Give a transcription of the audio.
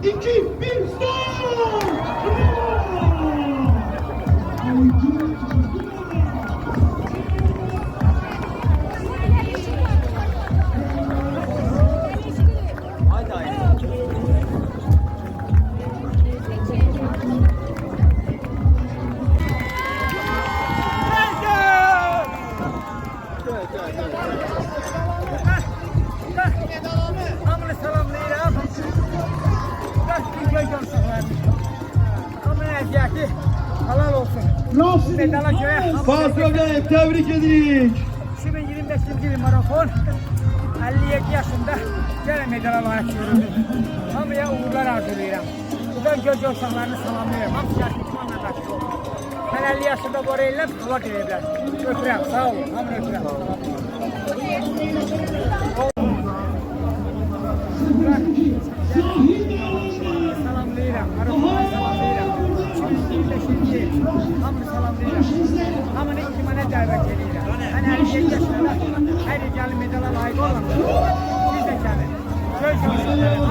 2, 1, start! Hamını salamlayıram. Hamının əziyyəti halal olsun. Bu medala görə Patronem tebrik edirik. 2025-ci il marafon 57 yaşında yenə medala layiq görüldü. Hamıya uğurlar arzulayıram. Buradan göz uşaqlarını salamlayıram. Hamısı yaşlıqlarla qaçır olsun. Mən 50 yaşında bu arayla kulak ediblər. Öpürəm, sağ olun. Hamını öpürəm. Salamlayıram, arasına salamlayıram. 2025-ci il hamını salamlayıram. Hamını imana dəvət edirəm. Mən 57 yaşında hər ricali medala layiq olam. Siz də gəlin. Göz uşaqlarını